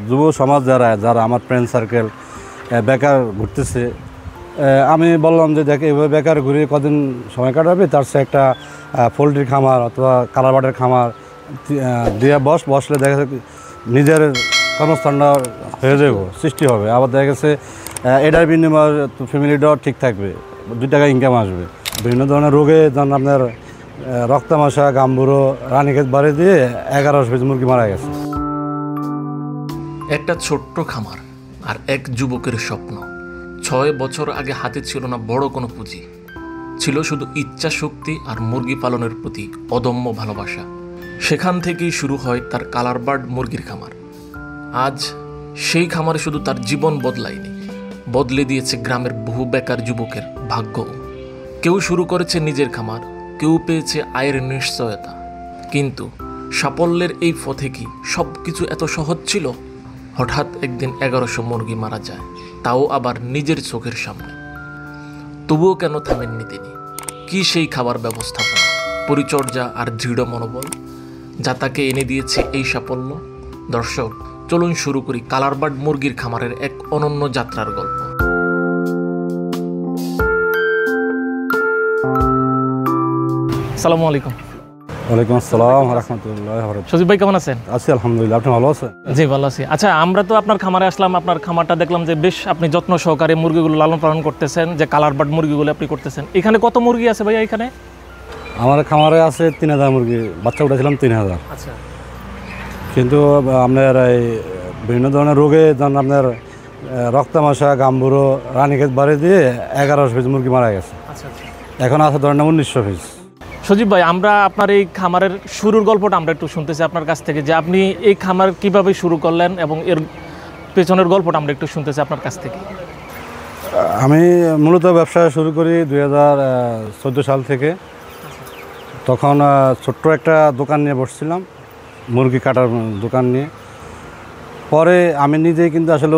যুব সমাজ যারা আমার ফ্রেন্ড সার্কেল বেকার ঘুরতেছে, আমি বললাম যে দেখে এভাবে বেকার ঘুরে কদিন সময় কাটাবে, তার সে একটা পোলট্রির খামার অথবা কালারবাটের খামার দিয়ে বসলে দেখা যাচ্ছে নিজের কর্মস্থানটা হয়ে যাবে, সৃষ্টি হবে। আবার দেখা গেছে এটার বিনিময়ে ফ্যামিলিটাও ঠিক থাকবে, 2 টাকা ইনকাম আসবে। বিভিন্ন ধরনের রোগে যেমন আপনার রক্তামাশা, গাম্বুরো, রানীক্ষেত বাড়ি দিয়ে 1100 পিস মুরগি মারা গেছে। একটা ছোট্ট খামার আর এক যুবকের স্বপ্ন। 6 বছর আগে হাতে ছিল না বড় কোনো পুঁজি, ছিল শুধু ইচ্ছা শক্তি আর মুরগি পালনের প্রতি অদম্য ভালোবাসা। সেখান থেকেই শুরু হয় তার কালারবার্ড মুরগির খামার। আজ সেই খামারে শুধু তার জীবন বদলায়নি, বদলে দিয়েছে গ্রামের বহু বেকার যুবকের ভাগ্য। কেউ শুরু করেছে নিজের খামার, কেউ পেয়েছে আয়ের নিশ্চয়তা। কিন্তু সাফল্যের এই পথে কি সব কিছু এত সহজ ছিল? হঠাৎ একদিন 1100 মুরগি মারা যায়, তাও আবার নিজের চোখের সামনে। তবুও কেন থামেননি তিনি? কি সেই খাবার ব্যবস্থাপনা, পরিচর্যা আর দৃঢ় মনোবল যা তাকে এনে দিয়েছে এই সাফল্য? দর্শক, চলুন শুরু করি কালারবার্ড মুরগির খামারের এক অনন্য যাত্রার গল্প। আসসালামু আলাইকুম। ওয়ালাইকুম আসসালাম রাহমাতুল্লাহি ওয়া বারাকাতুহু। সজীব ভাই কেমন আছেন? আছি আলহামদুলিল্লাহ, আপনি ভালো আছেন? জি ভালো আছি। আচ্ছা, আমরা তো আপনার খামারে আসলাম, আপনার খামারটা দেখলাম যে বেশ আপনি যত্ন সহকারে মুরগিগুলো লালন পালন করতেছেন, যে কালারবার্ড মুরগিগুলো আপনি করতেছেন। এখানে কত মুরগি আছে ভাইয়া? এখানে আমার খামারে আছে 3000 মুরগি, বাচ্চা উঠেছিলাম 3000। আচ্ছা, কিন্তু আপনার এই বিভিন্ন ধরনের রোগে যেমন আপনার রক্তামাশা, গাম্বুরো, রানীক্ষেত বাড়ি দিয়ে 1100 পিস মুরগি মারা গেছে। আচ্ছা আচ্ছা। এখন আছে ধরেন 1900 পিস। সজীব ভাই, আমরা আপনার এই খামারের শুরুর গল্পটা আমরা একটু শুনতেছি আপনার কাছ থেকে, যে আপনি এই খামার কিভাবে শুরু করলেন এবং এর পেছনের গল্পটা আমরা একটু শুনতেছি আপনার কাছ থেকে। আমি মূলত ব্যবসা শুরু করি 2014 সাল থেকে। তখন ছোট্ট একটা দোকান নিয়ে বসছিলাম, মুরগি কাটার দোকান নিয়ে। পরে আমি নিজেই কিন্তু আসলে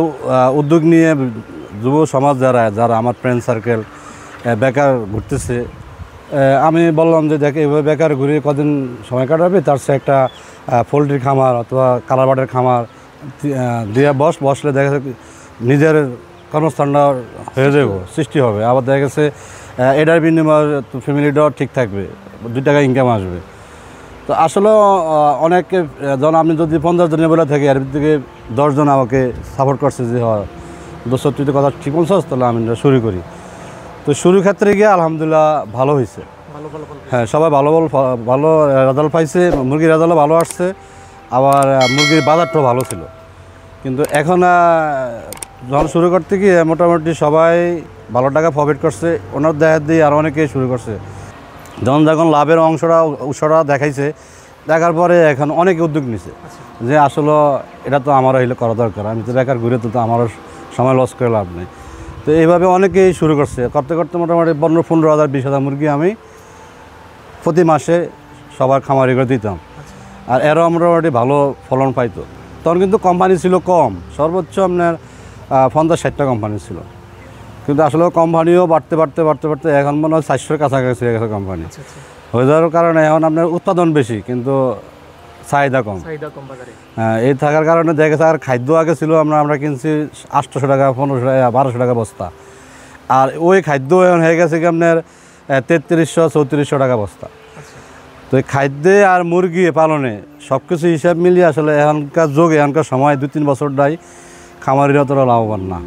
উদ্যোগ নিয়ে যুব সমাজ যারা আমার ফ্রেন্ড সার্কেল বেকার ঘুরতেছে, আমি বললাম যে দেখে এভাবে বেকার ঘুরে কদিন সময় কাটাবে, তার সে একটা পোলট্রির খামার অথবা কালারবাটের খামার দিয়ে বসলে দেখা যাচ্ছে নিজের কর্মস্থানটা হয়ে যাবে, সৃষ্টি হবে। আবার দেখা গেছে এটার বিনিময়ে ফ্যামিলিটাও ঠিক থাকবে, 2 টাকা ইনকাম আসবে। তো আসলে অনেকে যখন আমি যদি 50 জনের বেলা থাকি, এর থেকে 10 জন আমাকে সাপোর্ট করছে যে হয় দোস্ত তুই তো কথা ঠিক বলছস, তাহলে আমি শুরু করি। তো শুরুর ক্ষেত্রে গিয়ে আলহামদুলিল্লাহ ভালো হয়েছে। হ্যাঁ, সবাই ভালো রেজাল্ট পাইছে, মুরগির রেজাল্টও ভালো আসছে, আবার মুরগির বাজারটাও ভালো ছিল। কিন্তু এখন যখন শুরু করতে গিয়ে মোটামুটি সবাই ভালো টাকা প্রফিট করছে, ওনার দেখা দিয়ে আর অনেকেই শুরু করছে। যখন লাভের উৎসটা দেখাইছে, দেখার পরে এখন অনেকে উদ্যোগ নিছে যে আসলে এটা তো আমারও হইলে করা দরকার, আমি তো বেকার ঘুরে তো আমারও সময় লস করে লাভ নেই। তো এইভাবে অনেকেই শুরু করছে, করতে করতে মোটামুটি 15,000 20,000 মুরগি আমি প্রতি মাসে সবার খামারি করে দিতাম। আর এরও মোটামুটি ভালো ফলন পাইতো। তখন কিন্তু কোম্পানি ছিল কম, সর্বোচ্চ আপনার 50-60টা কোম্পানি ছিল। কিন্তু আসলে কোম্পানিও বাড়তে এখন মনে হয় 400-এর কাছাকাছি হয়ে গেছে কোম্পানি। হয়ে যাওয়ার কারণে এখন আপনার উৎপাদন বেশি কিন্তু চাহিদা কম। হ্যাঁ, এই থাকার কারণে দেখা গেছে আর খাদ্য আগে ছিল আমরা কিনছি 800 টাকা, 1500 টাকা, 1200 টাকা বস্তা। আর ওই খাদ্য এখন হয়ে গেছে কি আপনার 3300-3400 টাকা বস্তা। তো এই খাদ্যে আর মুরগি পালনে সব কিছু হিসাব মিলিয়ে আসলে এখনকার যুগে, এখনকার সময় 2-3 বছরটাই খামারিরা অতটা লাভবান না।